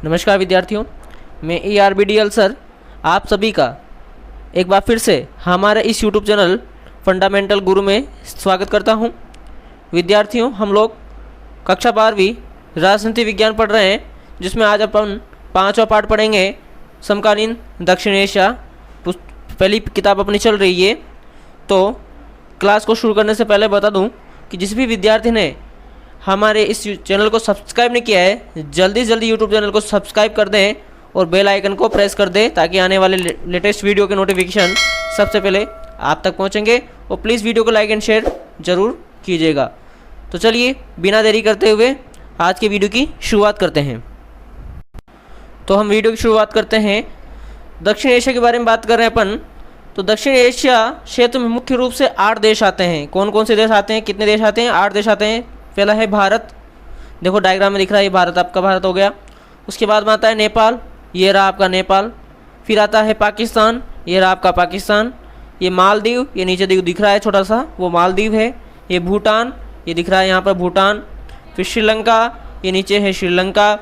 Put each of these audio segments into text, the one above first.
नमस्कार विद्यार्थियों, मैं ARBDL सर आप सभी का एक बार फिर से हमारे इस YouTube चैनल फंडामेंटल गुरु में स्वागत करता हूं। विद्यार्थियों, हम लोग कक्षा 12वीं राजनीति विज्ञान पढ़ रहे हैं, जिसमें आज अपन 5वां पाठ पढ़ेंगे समकालीन दक्षिण एशिया। पहली किताब अपनी चल रही है। तो क्लास को शुरू करने से पहले बता दूं कि जिस भी विद्यार्थी ने हमारे इस चैनल को सब्सक्राइब नहीं किया है, जल्दी से जल्दी यूट्यूब चैनल को सब्सक्राइब कर दें और बेल आइकन को प्रेस कर दें, ताकि आने वाले लेटेस्ट वीडियो के नोटिफिकेशन सबसे पहले आप तक पहुंचेंगे। और प्लीज़ वीडियो को लाइक एंड शेयर ज़रूर कीजिएगा। तो चलिए बिना देरी करते हुए आज के वीडियो की शुरुआत करते हैं। तो हम वीडियो की शुरुआत करते हैं। दक्षिण एशिया के बारे में बात कर रहे हैं अपन। तो दक्षिण एशिया क्षेत्र में मुख्य रूप से 8 देश आते हैं। कौन कौन से देश आते हैं, कितने देश आते हैं? 8 देश आते हैं। पहला है भारत, देखो डायग्राम में दिख रहा है, ये भारत आपका भारत हो गया। उसके बाद में आता है नेपाल, ये रहा आपका नेपाल। फिर आता है पाकिस्तान, ये रहा आपका पाकिस्तान। ये मालदीव, ये नीचे दिख रहा है छोटा सा, वो मालदीव है। ये भूटान, ये दिख रहा है यहाँ पर भूटान। फिर श्रीलंका, ये नीचे है श्रीलंका।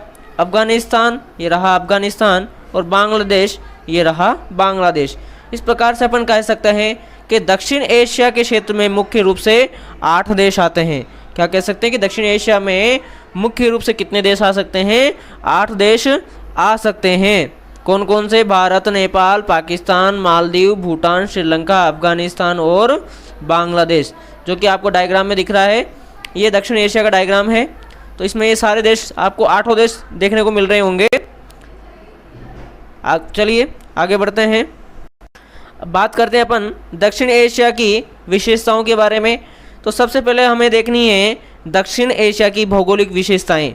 अफगानिस्तान, ये रहा अफगानिस्तान। और बांग्लादेश, ये रहा बांग्लादेश। इस प्रकार से अपन कह सकते हैं कि दक्षिण एशिया के क्षेत्र में मुख्य रूप से 8 देश आते हैं। क्या कह सकते हैं कि दक्षिण एशिया में मुख्य रूप से कितने देश आ सकते हैं? 8 देश आ सकते हैं। कौन कौन से? भारत, नेपाल, पाकिस्तान, मालदीव, भूटान, श्रीलंका, अफगानिस्तान और बांग्लादेश, जो कि आपको डायग्राम में दिख रहा है। ये दक्षिण एशिया का डायग्राम है। तो इसमें ये सारे देश आपको 8 देश देखने को मिल रहे होंगे। चलिए आगे बढ़ते हैं। अब बात करते हैं अपन दक्षिण एशिया की विशेषताओं के बारे में। तो सबसे पहले हमें देखनी है दक्षिण एशिया की भौगोलिक विशेषताएं।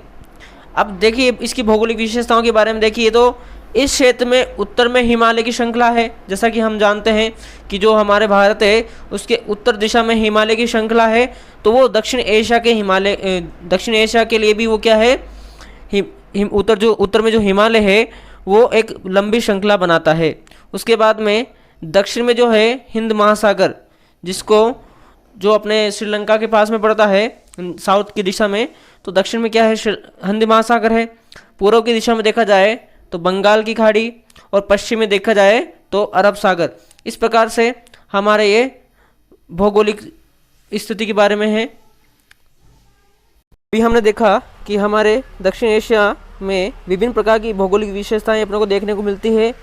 अब देखिए इसकी भौगोलिक विशेषताओं के बारे में देखिए, तो इस क्षेत्र में उत्तर में हिमालय की श्रृंखला है। जैसा कि हम जानते हैं कि जो हमारे भारत है उसके उत्तर दिशा में हिमालय की श्रृंखला है। तो वो दक्षिण एशिया के लिए भी वो क्या है, उत्तर में जो हिमालय है वो एक लंबी श्रृंखला बनाता है। उसके बाद में दक्षिण में जो है हिंद महासागर, जिसको जो अपने श्रीलंका के पास में पड़ता है साउथ की दिशा में, तो दक्षिण में क्या है, हिंद महासागर है। पूर्व की दिशा में देखा जाए तो बंगाल की खाड़ी, और पश्चिम में देखा जाए तो अरब सागर। इस प्रकार से हमारे ये भौगोलिक स्थिति के बारे में है। अभी हमने देखा कि हमारे दक्षिण एशिया में विभिन्न प्रकार की भौगोलिक विशेषताएं अपने को देखने को मिलती है।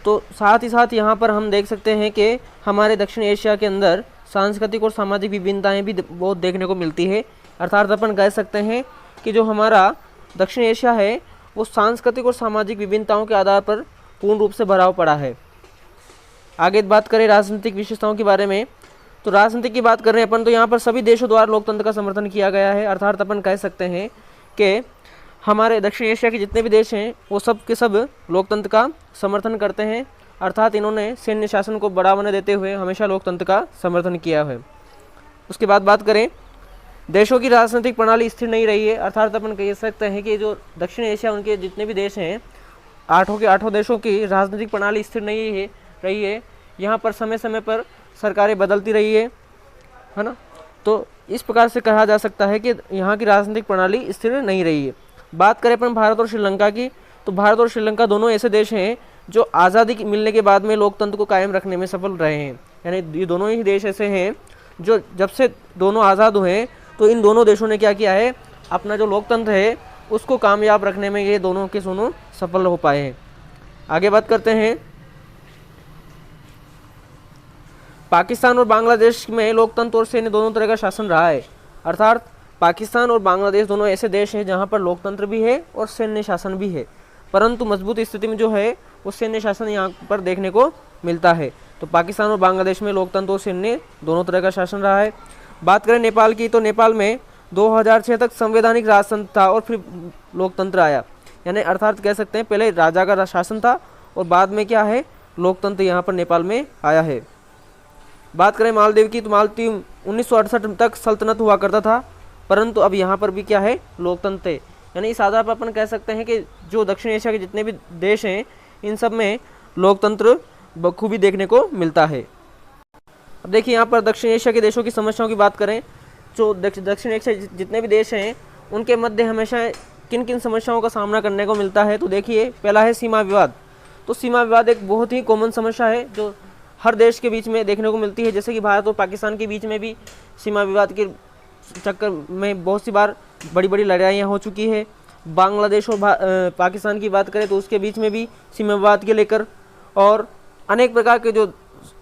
तो साथ ही साथ यहाँ पर हम देख सकते हैं कि हमारे दक्षिण एशिया के अंदर सांस्कृतिक और सामाजिक विभिन्नताएं भी बहुत देखने को मिलती है। अर्थात अपन कह सकते हैं कि जो हमारा दक्षिण एशिया है वो सांस्कृतिक और सामाजिक विभिन्नताओं के आधार पर पूर्ण रूप से भरा पड़ा है। आगे बात करें राजनीतिक विशेषताओं के बारे में। तो राजनीतिक की बात कर रहे हैं अपन, तो यहाँ पर सभी देशों द्वारा लोकतंत्र का समर्थन किया गया है। अर्थात अपन कह सकते हैं कि हमारे दक्षिण एशिया के जितने भी देश हैं वो सब के सब लोकतंत्र का समर्थन करते हैं। अर्थात इन्होंने सैन्य शासन को बढ़ावा देते हुए हमेशा लोकतंत्र का समर्थन किया है। उसके बाद बात करें, देशों की राजनीतिक प्रणाली स्थिर नहीं रही है। अर्थात अपन कह सकते हैं कि जो दक्षिण एशिया उनके जितने भी देश हैं, 8 के 8 देशों की राजनीतिक प्रणाली स्थिर नहीं रही है। यहाँ पर समय समय पर सरकारें बदलती रही है ना। तो इस प्रकार से कहा जा सकता है कि यहाँ की राजनीतिक प्रणाली स्थिर नहीं रही है। बात करें अपन भारत और श्रीलंका की, तो भारत और श्रीलंका दोनों ऐसे देश हैं जो आज़ादी मिलने के बाद में लोकतंत्र को कायम रखने में सफल रहे हैं। यानी ये दोनों ही देश ऐसे हैं जो जब से दोनों आज़ाद हुए हैं, तो इन दोनों देशों ने क्या किया है, अपना जो लोकतंत्र है उसको कामयाब रखने में ये दोनों के दोनों सफल हो पाए हैं। आगे बात करते हैं, पाकिस्तान और बांग्लादेश में लोकतंत्र और सैन्य दोनों तरह का शासन रहा है। अर्थात पाकिस्तान और बांग्लादेश दोनों ऐसे देश हैं जहाँ पर लोकतंत्र भी है और सैन्य शासन भी है, परंतु मजबूत स्थिति में जो है वो सैन्य शासन यहाँ पर देखने को मिलता है। तो पाकिस्तान और बांग्लादेश में लोकतंत्र और सैन्य दोनों तरह का शासन रहा है। बात करें नेपाल की, तो नेपाल में 2006 तक संवैधानिक राजतंत्र था और फिर लोकतंत्र आया। यानी अर्थात कह सकते हैं पहले राजा का शासन था और बाद में क्या है, लोकतंत्र यहाँ पर नेपाल में आया है। बात करें मालदीव की, तो मालदीव 1968 तक सल्तनत हुआ करता था, परंतु अब यहाँ पर भी क्या है, लोकतंत्र है। यानी इस आधार पर अपन कह सकते हैं कि जो दक्षिण एशिया के जितने भी देश हैं इन सब में लोकतंत्र बखूबी देखने को मिलता है। अब देखिए यहाँ पर दक्षिण एशिया के देशों की समस्याओं की बात करें, जो दक्षिण एशिया जितने भी देश हैं उनके मध्य हमेशा किन किन समस्याओं का सामना करने को मिलता है, तो देखिए पहला है सीमा विवाद। तो सीमा विवाद एक बहुत ही कॉमन समस्या है जो हर देश के बीच में देखने को मिलती है। जैसे कि भारत और पाकिस्तान के बीच में भी सीमा विवाद के चक्कर में बहुत सी बार बड़ी बड़ी लड़ाइयाँ हो चुकी है। बांग्लादेश और पाकिस्तान की बात करें तो उसके बीच में भी सीमा विवाद के लेकर और अनेक प्रकार के जो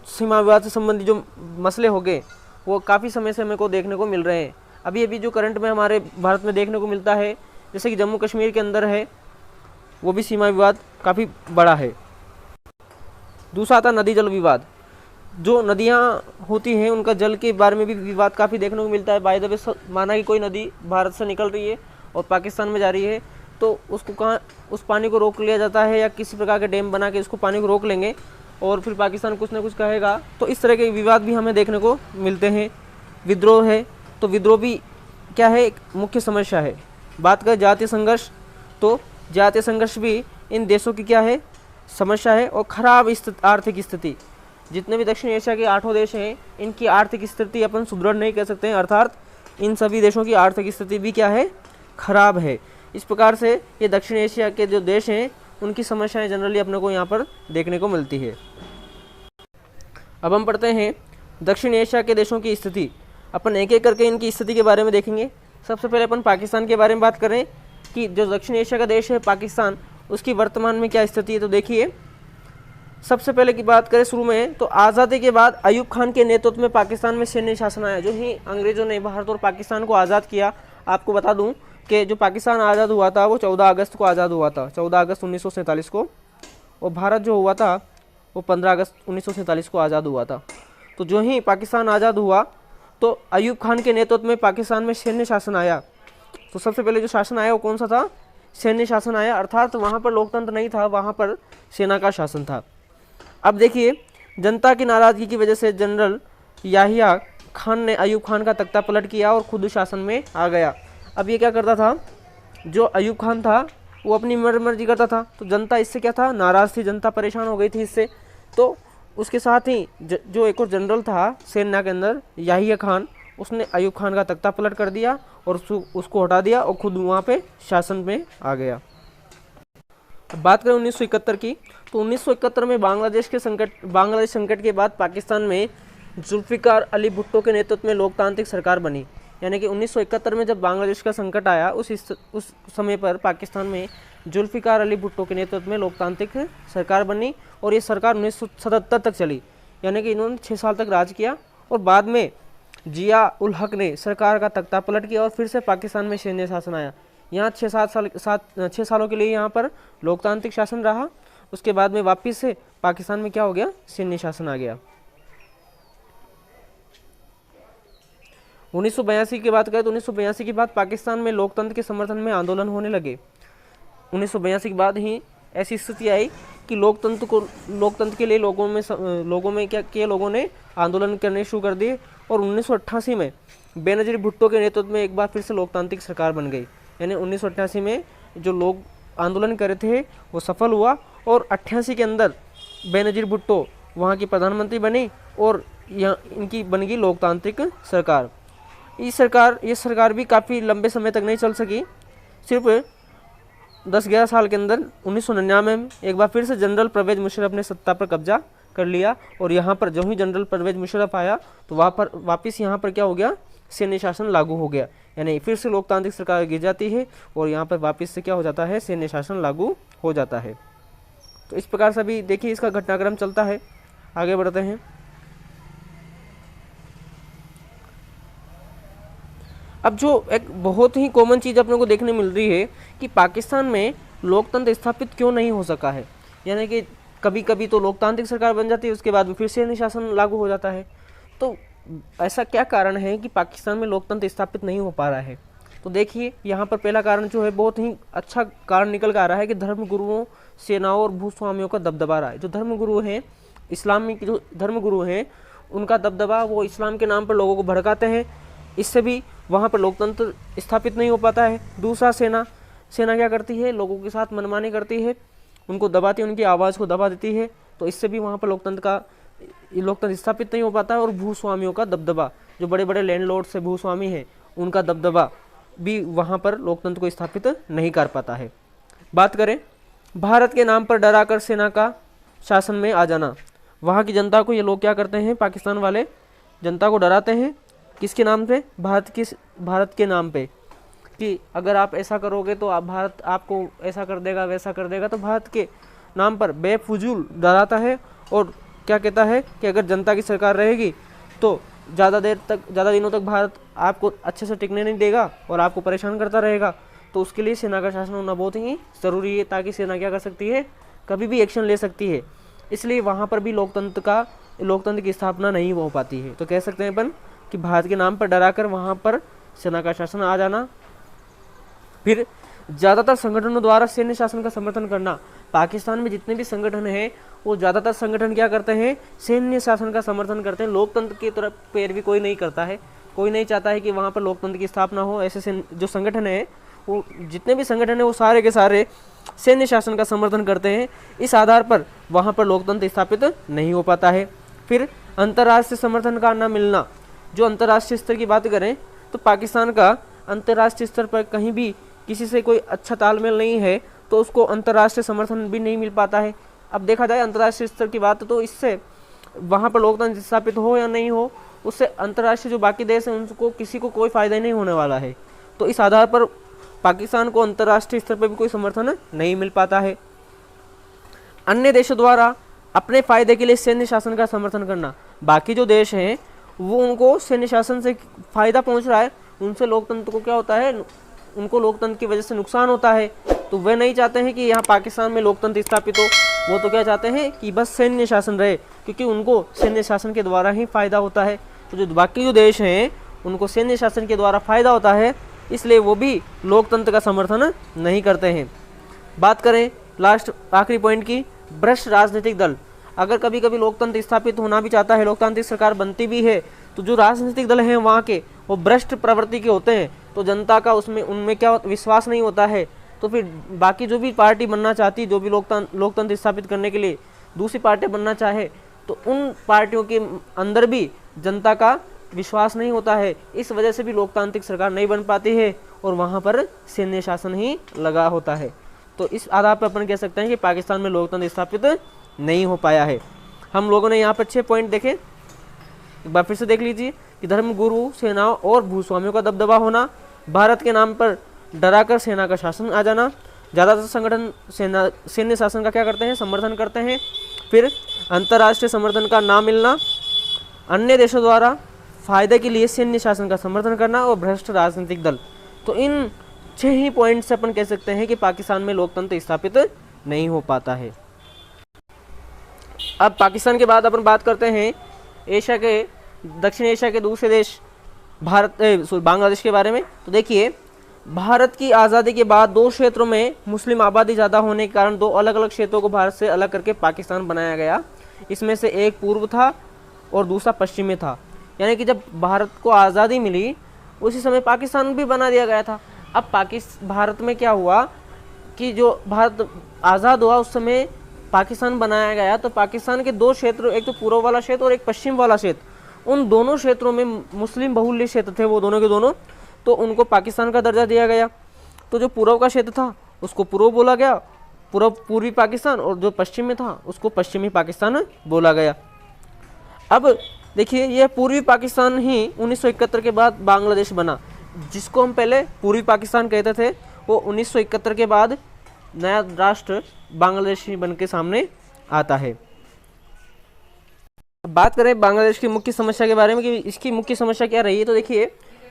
सीमा विवाद से संबंधित जो मसले हो गए वो काफ़ी समय से हमें को देखने को मिल रहे हैं। अभी अभी जो करंट में हमारे भारत में देखने को मिलता है, जैसे कि जम्मू कश्मीर के अंदर है, वो भी सीमा विवाद काफ़ी बड़ा है। दूसरा आता नदी जल विवाद। जो नदियाँ होती हैं उनका जल के बारे में भी विवाद काफ़ी देखने को मिलता है। बाय द वे माना कि कोई नदी भारत से निकल रही है और पाकिस्तान में जा रही है, तो उसको कहाँ उस पानी को रोक लिया जाता है या किसी प्रकार के डैम बना के उसको पानी को रोक लेंगे और फिर पाकिस्तान कुछ ना कुछ कहेगा, तो इस तरह के विवाद भी हमें देखने को मिलते हैं। विद्रोह है, तो विद्रोह भी क्या है, एक मुख्य समस्या है। बात करें जातीय संघर्ष, तो जातीय संघर्ष भी इन देशों की क्या है, समस्या है। और खराब आर्थिक स्थिति, जितने भी दक्षिण एशिया के 8 देश हैं इनकी आर्थिक स्थिति अपन सुदृढ़ नहीं कह सकते हैं, अर्थात इन सभी देशों की आर्थिक स्थिति भी क्या है, खराब है। इस प्रकार से ये दक्षिण एशिया के जो देश हैं उनकी समस्याएं जनरली अपने को यहाँ पर देखने को मिलती है। अब हम पढ़ते हैं दक्षिण एशिया के देशों की स्थिति। अपन एक एक करके इनकी स्थिति के बारे में देखेंगे। सबसे पहले अपन पाकिस्तान के बारे में बात करें कि जो दक्षिण एशिया का देश है पाकिस्तान, उसकी वर्तमान में क्या स्थिति है। तो देखिए सबसे पहले की बात करें शुरू में, तो आज़ादी के बाद अयूब खान के नेतृत्व में पाकिस्तान में सैन्य शासन आया। जो ही अंग्रेज़ों ने भारत और पाकिस्तान को आज़ाद किया, आपको बता दूं कि जो पाकिस्तान आज़ाद हुआ था वो 14 अगस्त को आज़ाद हुआ था, 14 अगस्त 1947 को, और भारत जो हुआ था वो 15 अगस्त 1947 को आज़ाद हुआ था। तो जो ही पाकिस्तान आज़ाद हुआ तो अयूब खान के नेतृत्व में पाकिस्तान में सैन्य शासन आया। तो सबसे पहले जो शासन आया वो कौन सा था, सैन्य शासन आया, अर्थात वहाँ पर लोकतंत्र नहीं था, वहाँ पर सेना का शासन था। अब देखिए जनता की नाराज़गी की वजह से जनरल याहिया खान ने अयूब खान का तख्ता पलट किया और खुद शासन में आ गया। अब ये क्या करता था, जो अयूब खान था वो अपनी मर्जी करता था, तो जनता इससे क्या था, नाराज़ थी, जनता परेशान हो गई थी इससे। तो उसके साथ ही जो एक और जनरल था सेना के अंदर याहिया खान, उसने अयूब खान का तख्ता पलट कर दिया और उसको हटा दिया और खुद वहाँ पे शासन में आ गया। अब बात करें 1971 की, तो 1971 में बांग्लादेश संकट के बाद पाकिस्तान में जुल्फ़िकार अली भुट्टो के नेतृत्व में लोकतांत्रिक सरकार बनी। यानी कि 1971 में जब बांग्लादेश का संकट आया उस समय पर पाकिस्तान में जुल्फ़िकार अली भुट्टो के नेतृत्व में लोकतांत्रिक सरकार बनी और ये सरकार 1977 तक चली। यानी कि इन्होंने 6 साल तक राज किया और बाद में जिया उल हक ने सरकार का तख्ता पलट किया और फिर से पाकिस्तान में सैन्य शासन आया। यहाँ 6 सालों के लिए यहाँ पर लोकतांत्रिक शासन रहा। उसके बाद में वापस से पाकिस्तान में क्या हो गया, सैन्य शासन आ गया। 1982 की बात करें तो 1982 के बाद पाकिस्तान में लोकतंत्र के समर्थन में आंदोलन होने लगे। 1982 के बाद ही ऐसी स्थिति आई कि लोकतंत्र के लिए लोगों ने आंदोलन करने शुरू कर दिए और 1988 में बेनजीर भुट्टो के नेतृत्व में एक बार फिर से लोकतांत्रिक सरकार बन गई। यानी 1988 में जो लोग आंदोलन कर रहे थे वो सफल हुआ और 88 के अंदर बेनजीर भुट्टो वहाँ की प्रधानमंत्री बनी और यहाँ इनकी बन गई लोकतांत्रिक सरकार। ये सरकार भी काफ़ी लंबे समय तक नहीं चल सकी, सिर्फ 10-11 साल के अंदर 1999 में एक बार फिर से जनरल परवेज मुशर्रफ ने सत्ता पर कब्जा कर लिया और यहाँ पर जो ही जनरल परवेज मुशर्रफ आया तो वहाँ पर वापस यहाँ पर क्या हो गया, सैन्य शासन लागू हो गया। यानी फिर से लोकतांत्रिक सरकार गिर जाती है और यहाँ पर वापस से क्या हो जाता है, सैन्य शासन लागू हो जाता है। तो इस प्रकार से अभी देखिए इसका घटनाक्रम चलता है। आगे बढ़ते हैं। अब जो एक बहुत ही कॉमन चीज़ अपने को देखने मिल रही है कि पाकिस्तान में लोकतंत्र स्थापित क्यों नहीं हो सका है। यानी कि कभी कभी तो लोकतांत्रिक सरकार बन जाती है, उसके बाद में फिर से शासन लागू हो जाता है। तो ऐसा क्या कारण है कि पाकिस्तान में लोकतंत्र स्थापित नहीं हो पा रहा है। तो देखिए यहाँ पर पहला कारण जो है, बहुत ही अच्छा कारण निकल कर आ रहा है कि धर्मगुरुओं, सेनाओं और भूस्वामियों का दबदबा रहा है। जो धर्मगुरु हैं, इस्लामिक जो धर्मगुरु हैं, उनका दबदबा, वो इस्लाम के नाम पर लोगों को भड़काते हैं, इससे भी वहाँ पर लोकतंत्र स्थापित नहीं हो पाता है। दूसरा सेना क्या करती है, लोगों के साथ मनमानी करती है, उनको दबाती है, उनकी आवाज़ को दबा देती है, तो इससे भी वहाँ पर लोकतंत्र स्थापित नहीं हो पाता है। और भूस्वामियों का दबदबा, जो बड़े बड़े लैंडलॉर्ड से भूस्वामी हैं, उनका दबदबा, भी वहाँ पर लोकतंत्र को स्थापित नहीं कर पाता है। बात करें भारत के नाम पर डराकर सेना का शासन में आ जाना, वहाँ की जनता को ये लोग क्या करते हैं, पाकिस्तान वाले जनता को डराते हैं किसके नाम पे, भारत के नाम पे, कि अगर आप ऐसा करोगे तो आप भारत आपको ऐसा कर देगा वैसा कर देगा। तो भारत के नाम पर बेफजूल डराता है और क्या कहता है कि अगर जनता की सरकार रहेगी तो ज़्यादा दिनों तक भारत आपको अच्छे से टिकने नहीं देगा और आपको परेशान करता रहेगा। तो उसके लिए सेना का शासन होना बहुत ही ज़रूरी है, ताकि सेना क्या कर सकती है, कभी भी एक्शन ले सकती है। इसलिए वहाँ पर भी लोकतंत्र की स्थापना नहीं हो पाती है। तो कह सकते हैं अपन कि भारत के नाम पर डराकर वहाँ पर सेना का शासन आ जाना। फिर ज़्यादातर संगठनों द्वारा सैन्य शासन का समर्थन करना, पाकिस्तान में जितने भी संगठन हैं वो ज़्यादातर संगठन क्या करते हैं, सैन्य शासन का समर्थन करते हैं। लोकतंत्र की तरफ पैरवी कोई नहीं करता है, कोई नहीं चाहता है कि वहाँ पर लोकतंत्र की स्थापना हो। ऐसे जो संगठन है, वो जितने भी संगठन है वो सारे के सारे सैन्य शासन का समर्थन करते हैं। इस आधार पर वहाँ पर लोकतंत्र स्थापित नहीं हो पाता है। फिर अंतर्राष्ट्रीय समर्थन का न मिलना, जो अंतर्राष्ट्रीय स्तर की बात करें तो पाकिस्तान का अंतर्राष्ट्रीय स्तर पर कहीं भी किसी से कोई अच्छा तालमेल नहीं है, तो उसको अंतर्राष्ट्रीय समर्थन भी नहीं मिल पाता है। अब देखा जाए अंतर्राष्ट्रीय स्तर की बात, तो इससे वहाँ पर लोकतंत्र स्थापित हो या नहीं हो, उससे अंतर्राष्ट्रीय जो बाकी देश हैं उनको किसी को कोई फ़ायदा नहीं होने वाला है। तो इस आधार पर पाकिस्तान को अंतर्राष्ट्रीय स्तर पर भी कोई समर्थन नहीं मिल पाता है। अन्य देशों द्वारा अपने फायदे के लिए सैन्य शासन का समर्थन करना, बाकी जो देश हैं वो उनको सैन्य शासन से फ़ायदा पहुंच रहा है, उनसे लोकतंत्र को क्या होता है, उनको लोकतंत्र की वजह से नुकसान होता है। तो वे नहीं चाहते हैं कि यहाँ पाकिस्तान में लोकतंत्र स्थापित हो, वो तो क्या चाहते हैं कि बस सैन्य शासन रहे, क्योंकि उनको सैन्य शासन के द्वारा ही फ़ायदा होता है। तो जो बाकी जो देश हैं उनको सैन्य शासन के द्वारा फ़ायदा होता है, इसलिए वो भी लोकतंत्र का समर्थन नहीं करते हैं। बात करें लास्ट आखिरी पॉइंट की, भ्रष्ट राजनीतिक दल। अगर कभी कभी लोकतंत्र स्थापित होना भी चाहता है, लोकतांत्रिक सरकार बनती भी है, तो जो राजनीतिक दल हैं वहाँ के वो भ्रष्ट प्रवृत्ति के होते हैं, तो जनता का उनमें क्या विश्वास नहीं होता है। तो फिर बाकी जो भी पार्टी बनना चाहती, जो भी लोकतंत्र स्थापित करने के लिए दूसरी पार्टी बनना चाहे, तो उन पार्टियों के अंदर भी जनता का विश्वास नहीं होता है। इस वजह से भी लोकतांत्रिक सरकार नहीं बन पाती है और वहाँ पर सैन्य शासन ही लगा होता है। तो इस आधार पर अपन कह सकते हैं कि पाकिस्तान में लोकतंत्र स्थापित नहीं हो पाया है। हम लोगों ने यहाँ पर 6 पॉइंट देखे, एक बार फिर से देख लीजिए कि धर्मगुरु, सेनाओं और भूस्वामियों का दबदबा होना, भारत के नाम पर डराकर सेना का शासन आ जाना, ज़्यादातर संगठन सैन्य शासन का क्या करते हैं, समर्थन करते हैं। फिर अंतर्राष्ट्रीय समर्थन का ना मिलना, अन्य देशों द्वारा फायदे के लिए सैन्य शासन का समर्थन करना और भ्रष्ट राजनीतिक दल। तो इन 6 ही पॉइंट से अपन कह सकते हैं कि पाकिस्तान में लोकतंत्र स्थापित नहीं हो पाता है। अब पाकिस्तान के बाद अपन बात करते हैं दक्षिण एशिया के दूसरे देश बांग्लादेश के बारे में। तो देखिए, भारत की आज़ादी के बाद 2 क्षेत्रों में मुस्लिम आबादी ज़्यादा होने के कारण 2 अलग अलग क्षेत्रों को भारत से अलग करके पाकिस्तान बनाया गया। इसमें से एक पूर्व था और दूसरा पश्चिम में था। यानी कि जब भारत को आज़ादी मिली उसी समय पाकिस्तान भी बना दिया गया था। अब भारत में क्या हुआ कि जो भारत आज़ाद हुआ उस समय पाकिस्तान बनाया गया, तो पाकिस्तान के 2 क्षेत्र, एक तो पूर्व वाला क्षेत्र और एक पश्चिम वाला क्षेत्र, उन दोनों क्षेत्रों में मुस्लिम बहुल्य क्षेत्र थे वो दोनों के दोनों, तो उनको पाकिस्तान का दर्जा दिया गया। तो जो पूर्व का क्षेत्र था उसको पूर्व बोला गया, पूर्वी पाकिस्तान, और जो पश्चिम में था उसको पश्चिमी पाकिस्तान बोला गया। अब देखिए, यह पूर्वी पाकिस्तान ही 1971 के बाद बांग्लादेश बना। जिसको हम पहले पूर्वी पाकिस्तान कहते थे, वो 1971 के बाद नया राष्ट्र बांग्लादेश ही बन के सामने आता है। बात करें बांग्लादेश की मुख्य समस्या के बारे में कि इसकी मुख्य समस्या क्या रही है, तो देखिए,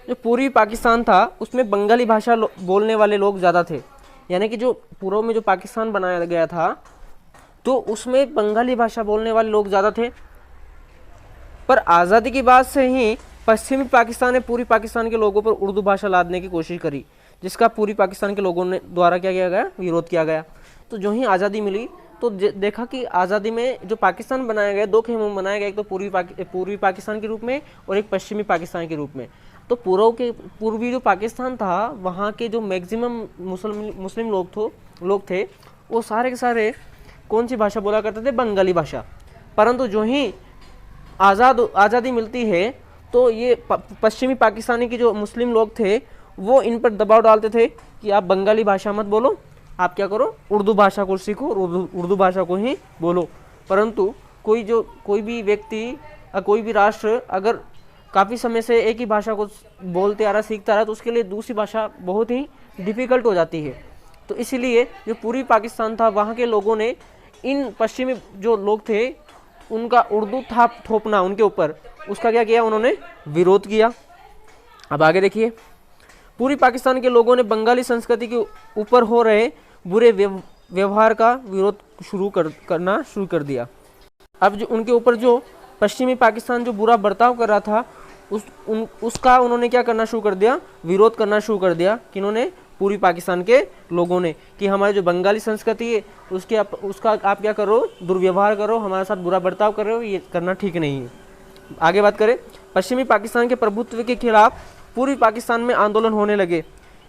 जो पूर्वी पाकिस्तान था उसमें बंगाली भाषा बोलने वाले लोग ज़्यादा थे। यानी कि जो पूर्व में जो पाकिस्तान बनाया गया था तो उसमें बंगाली भाषा बोलने वाले लोग ज़्यादा थे। पर आज़ादी की बात से ही पश्चिमी पाकिस्तान ने पूर्वी पाकिस्तान के लोगों पर उर्दू भाषा लादने की कोशिश करी, जिसका पूर्वी पाकिस्तान के लोगों ने द्वारा क्या किया गया, विरोध किया गया। तो जो ही आज़ादी मिली तो देखा कि आज़ादी में जो पाकिस्तान बनाया गया, 2 खेमों में बनाया गया, एक तो पूर्वी पाकिस्तान के रूप में और एक पश्चिमी पाकिस्तान के रूप में। तो पूर्वी जो पाकिस्तान था वहाँ के जो मैक्सिमम मुस्लिम लोग थे वो सारे के सारे कौन सी भाषा बोला करते थे, बंगाली भाषा। परंतु जो ही आज़ादी मिलती है तो ये पश्चिमी पाकिस्तानी के जो मुस्लिम लोग थे वो इन पर दबाव डालते थे कि आप बंगाली भाषा मत बोलो, आप क्या करो, उर्दू भाषा को सीखो और उर्दू भाषा को ही बोलो। परंतु कोई भी व्यक्ति, कोई भी राष्ट्र अगर काफ़ी समय से एक ही भाषा को बोलते आ रहा, सीखता रहा, तो उसके लिए दूसरी भाषा बहुत ही डिफ़िकल्ट हो जाती है। तो इसीलिए जो पूर्वी पाकिस्तान था, वहाँ के लोगों ने इन पश्चिमी जो लोग थे उनका उर्दू थोपना उनके ऊपर, उसका क्या किया, उन्होंने विरोध किया। अब आगे देखिए, पूर्वी पाकिस्तान के लोगों ने बंगाली संस्कृति के ऊपर हो रहे बुरे व्यवहार का विरोध करना शुरू कर दिया। अब जो उनके ऊपर जो पश्चिमी पाकिस्तान जो बुरा बर्ताव कर रहा था उसका उन्होंने क्या करना शुरू कर दिया, विरोध करना शुरू कर दिया। किन्होंने, पूर्वी पाकिस्तान के लोगों ने, कि हमारी जो बंगाली संस्कृति है उसका आप क्या करो, दुर्व्यवहार करो, हमारे साथ बुरा बर्ताव कर रहे हो, ये करना ठीक नहीं है। आगे बात करें, पश्चिमी पाकिस्तान के प्रभुत्व के खिलाफ पूर्वी पाकिस्तान में आंदोलन होने लगे।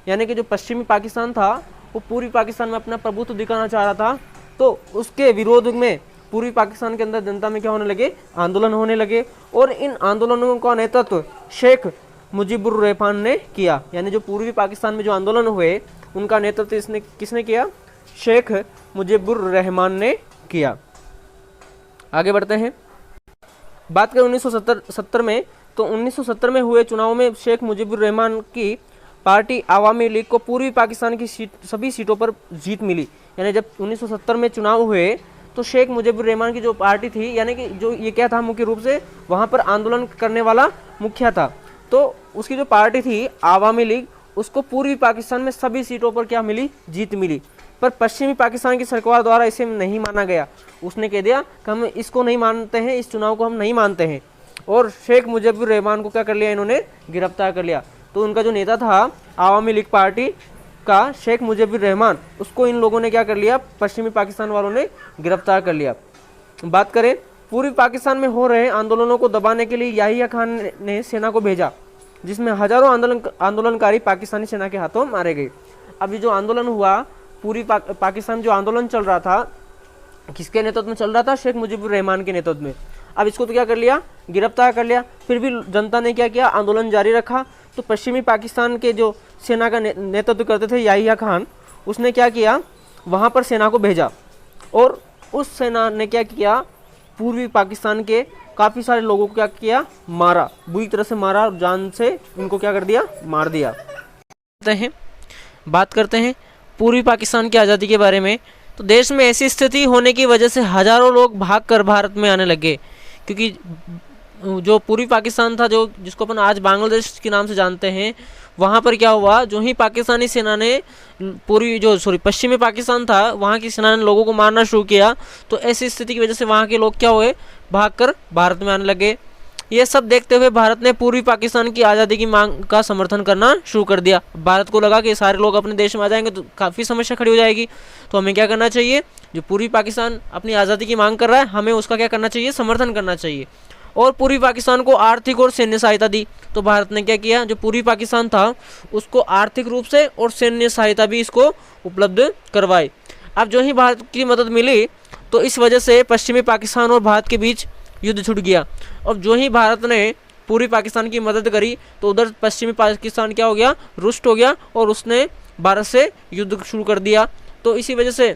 यानी कि जो पश्चिमी पाकिस्तान था वो पूर्वी पाकिस्तान में अपना प्रभुत्व दिखाना चाह रहा था, तो उसके विरोध में पूर्वी पाकिस्तान के अंदर जनता में क्या होने लगे, आंदोलन होने लगे। और इन आंदोलनों का नेतृत्व शेख मुजीबुर रहमान ने किया। यानी जो पूर्वी पाकिस्तान में जो आंदोलन हुए उनका नेतृत्व किसने किया, शेख मुजीबुर रहमान ने किया। आगे बढ़ते हैं, बात करें 1970 में, तो 1970 में हुए चुनाव में शेख मुजीबुर रहमान की पार्टी आवामी लीग को पूर्वी पाकिस्तान की सभी सीटों पर जीत मिली। यानी जब 1970 में चुनाव हुए तो शेख मुजीबुर रहमान की जो पार्टी थी, यानी कि जो ये क्या था, मुख्य रूप से वहाँ पर आंदोलन करने वाला मुखिया था, तो उसकी जो पार्टी थी आवामी लीग, उसको पूर्वी पाकिस्तान में सभी सीटों पर क्या मिली, जीत मिली। पर पश्चिमी पाकिस्तान की सरकार द्वारा इसे नहीं माना गया। उसने कह दिया कि हम इसको नहीं मानते हैं, इस चुनाव को हम नहीं मानते हैं, और शेख मुजीबुर रहमान को क्या कर लिया, इन्होंने गिरफ्तार कर लिया। तो उनका जो नेता था आवामी लीग पार्टी का, शेख मुजीबुर रहमान, उसको इन लोगों ने क्या कर लिया, पश्चिमी पाकिस्तान वालों ने गिरफ्तार कर लिया। बात करें, पूर्वी पाकिस्तान में हो रहे आंदोलनों को दबाने के लिए याहिया खान ने सेना को भेजा, जिसमें हजारों आंदोलनकारी पाकिस्तानी सेना के हाथों मारे गए। अभी जो आंदोलन हुआ, पूर्वी पाकिस्तान जो आंदोलन चल रहा था, किसके नेतृत्व में चल रहा था, शेख मुजीबुर रहमान के नेतृत्व में। अब इसको तो क्या कर लिया, गिरफ्तार कर लिया। फिर भी जनता ने क्या किया, आंदोलन जारी रखा। तो पश्चिमी पाकिस्तान के जो सेना का नेतृत्व करते थे याहिया खान, उसने क्या किया, वहाँ पर सेना को भेजा, और उस सेना ने क्या किया, पूर्वी पाकिस्तान के काफ़ी सारे लोगों को क्या किया, मारा, बुरी तरह से मारा, और जान से उनको क्या कर दिया, मार दिया। बात करते हैं पूर्वी पाकिस्तान की आज़ादी के बारे में। तो देश में ऐसी स्थिति होने की वजह से हज़ारों लोग भागकर भारत में आने लगे, क्योंकि जो पूर्वी पाकिस्तान था, जो जिसको अपन आज बांग्लादेश के नाम से जानते हैं, वहाँ पर क्या हुआ, जो ही पाकिस्तानी सेना ने पश्चिमी पाकिस्तान था, वहाँ की सेना ने लोगों को मारना शुरू किया, तो ऐसी स्थिति की वजह से वहाँ के लोग क्या हुए, भागकर भारत में आने लगे। ये सब देखते हुए भारत ने पूर्वी पाकिस्तान की आज़ादी की मांग का समर्थन करना शुरू कर दिया। भारत को लगा कि सारे लोग अपने देश में आ जाएंगे तो काफ़ी समस्या खड़ी हो जाएगी, तो हमें क्या करना चाहिए, जो पूर्वी पाकिस्तान अपनी आज़ादी की मांग कर रहा है, हमें उसका क्या करना चाहिए, समर्थन करना चाहिए। और पूर्वी पाकिस्तान को आर्थिक और सैन्य सहायता दी। तो भारत ने क्या किया, जो पूर्वी पाकिस्तान था उसको आर्थिक रूप से और सैन्य सहायता भी इसको उपलब्ध करवाई। अब जो ही भारत की मदद मिली, तो इस वजह से पश्चिमी पाकिस्तान और भारत के बीच युद्ध छूट गया। और जो ही भारत ने पूर्वी पाकिस्तान की मदद करी, तो उधर पश्चिमी पाकिस्तान क्या हो गया, रुष्ट हो गया, और उसने भारत से युद्ध शुरू कर दिया। तो इसी वजह से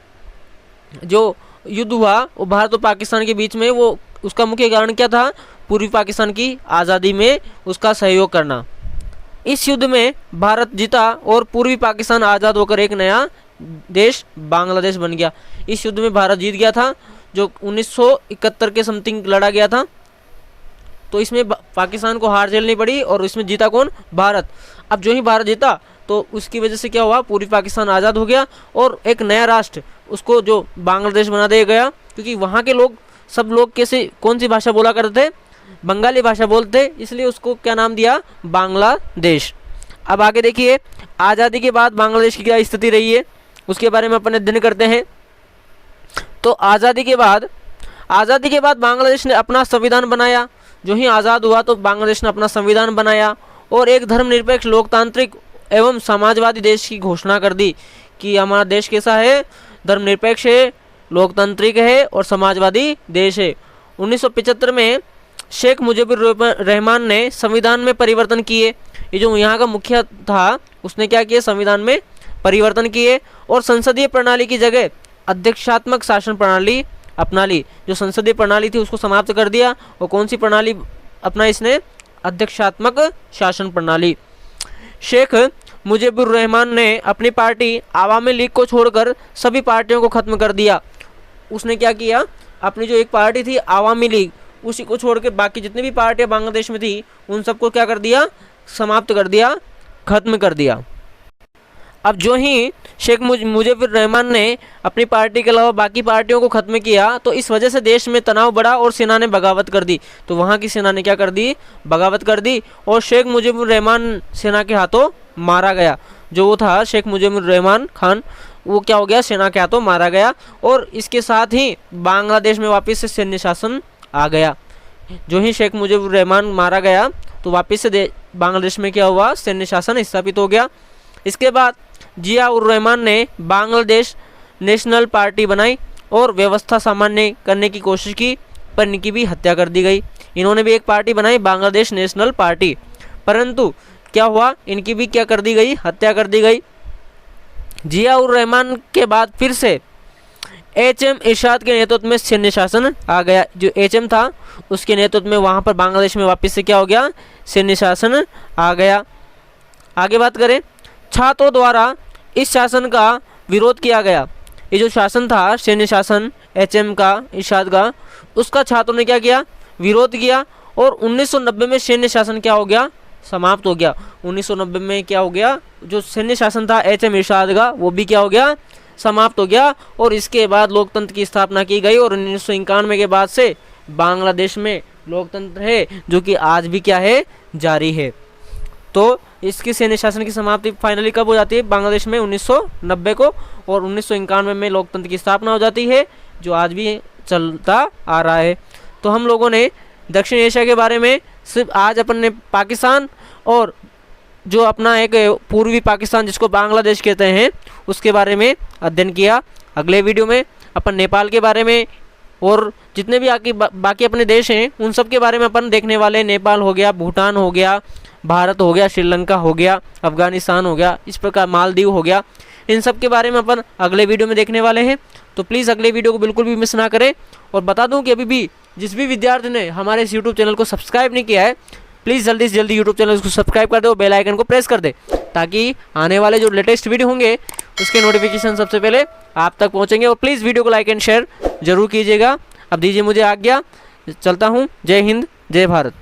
जो युद्ध हुआ वो भारत और पाकिस्तान के बीच में, वो उसका मुख्य कारण क्या था, पूर्वी पाकिस्तान की आज़ादी में उसका सहयोग करना। इस युद्ध में भारत जीता और पूर्वी पाकिस्तान आज़ाद होकर एक नया देश बांग्लादेश बन गया। इस युद्ध में भारत जीत गया था, जो 1971 के समथिंग लड़ा गया था। तो इसमें पाकिस्तान को हार झेलनी पड़ी, और इसमें जीता कौन, भारत। अब जो ही भारत जीता, तो उसकी वजह से क्या हुआ, पूर्वी पाकिस्तान आज़ाद हो गया, और एक नया राष्ट्र उसको जो बांग्लादेश बना दिया गया। क्योंकि वहाँ के लोग, सब लोग कैसे, कौन सी भाषा बोला करते थे, बंगाली भाषा बोलते, इसलिए उसको क्या नाम दिया, बांग्लादेश। अब आगे देखिए, आज़ादी के बाद बांग्लादेश की क्या स्थिति रही है, उसके बारे में अपन अध्ययन करते हैं। तो आज़ादी के बाद बांग्लादेश ने अपना संविधान बनाया। जो ही आज़ाद हुआ तो बांग्लादेश ने अपना संविधान बनाया, और एक धर्मनिरपेक्ष, लोकतांत्रिक एवं समाजवादी देश की घोषणा कर दी कि हमारा देश कैसा है, धर्मनिरपेक्ष है, लोकतांत्रिक है और समाजवादी देश है। 1975 में शेख मुजीबुर रहमान ने संविधान में परिवर्तन किए। ये जो यहाँ का मुखिया था उसने क्या किया, संविधान में परिवर्तन किए और संसदीय प्रणाली की जगह अध्यक्षात्मक शासन प्रणाली अपना ली। जो संसदीय प्रणाली थी उसको समाप्त कर दिया और कौन सी प्रणाली अपना इसने, अध्यक्षात्मक शासन प्रणाली। शेख मुजीबुर रहमान ने अपनी पार्टी आवामी लीग को छोड़कर सभी पार्टियों को खत्म कर दिया। उसने क्या किया, अपनी जो एक पार्टी थी आवामी लीग, उसी को छोड़ के बाकी जितनी भी पार्टियां बांग्लादेश में थी उन सबको क्या कर दिया, समाप्त कर दिया, खत्म कर दिया। अब जो ही शेख मुजीबुर रहमान ने अपनी पार्टी के अलावा बाकी पार्टियों को खत्म किया तो इस वजह से देश में तनाव बढ़ा और सेना ने बगावत कर दी। तो वहाँ की सेना ने क्या कर दी, बगावत कर दी और शेख मुजीबुर रहमान सेना के हाथों मारा गया। जो वो था शेख मुजीबुर रहमान खान, वो क्या हो गया, सेना के हाथों मारा गया। और इसके साथ ही बांग्लादेश में वापस से सैन्य शासन आ गया। जो ही शेख मुजीबुर रहमान मारा गया तो वापस से बांग्लादेश में क्या हुआ, सैन्य शासन स्थापित हो गया। इसके बाद जिया उर रहमान ने बांग्लादेश नेशनल पार्टी बनाई और व्यवस्था सामान्य करने की कोशिश की, पर इनकी भी हत्या कर दी गई। इन्होंने भी एक पार्टी बनाई, बांग्लादेश नेशनल पार्टी, परंतु क्या हुआ, इनकी भी क्या कर दी गई, हत्या कर दी गई। जिया उर रहमान के बाद फिर से एचएम इरशाद के नेतृत्व में सैन्य शासन आ गया। जो एचएम था उसके नेतृत्व में वहाँ पर बांग्लादेश में वापस से क्या हो गया, सैन्य शासन आ गया। आगे बात करें, छात्रों द्वारा इस शासन का विरोध किया गया। ये जो शासन था सैन्य शासन एचएम का, इरशाद का, उसका छात्रों ने क्या किया, विरोध किया और 1990 में सैन्य शासन क्या हो गया, समाप्त हो गया। 1990 में क्या हो गया, जो सैन्य शासन था एचएम इरशाद का वो भी क्या हो गया, समाप्त हो गया। और इसके बाद लोकतंत्र की स्थापना की गई और 1991 के बाद से बांग्लादेश में लोकतंत्र है जो कि आज भी क्या है, जारी है। तो इसकी सैन्य शासन की समाप्ति फाइनली कब हो जाती है, बांग्लादेश में 1990 को, और 1991 में लोकतंत्र की स्थापना हो जाती है जो आज भी चलता आ रहा है। तो हम लोगों ने दक्षिण एशिया के बारे में सिर्फ आज अपन ने पाकिस्तान और जो अपना एक पूर्वी पाकिस्तान जिसको बांग्लादेश कहते हैं उसके बारे में अध्ययन किया। अगले वीडियो में अपन नेपाल के बारे में और जितने भी बाकी अपने देश हैं उन सब के बारे में अपन देखने वाले। नेपाल हो गया, भूटान हो गया, भारत हो गया, श्रीलंका हो गया, अफगानिस्तान हो गया, इस प्रकार मालदीव हो गया, इन सब के बारे में अपन अगले वीडियो में देखने वाले हैं। तो प्लीज़ अगले वीडियो को बिल्कुल भी मिस ना करें। और बता दूं कि अभी भी जिस भी विद्यार्थी ने हमारे इस यूट्यूब चैनल को सब्सक्राइब नहीं किया है, प्लीज़ जल्दी से जल्दी यूट्यूब चैनल को सब्सक्राइब कर दे और बेल आइकन को प्रेस कर दे, ताकि आने वाले जो लेटेस्ट वीडियो होंगे उसके नोटिफिकेशन सबसे पहले आप तक पहुँचेंगे। और प्लीज़ वीडियो को लाइक एंड शेयर जरूर कीजिएगा। अब दीजिए मुझे आज्ञा, चलता हूँ। जय हिंद, जय भारत।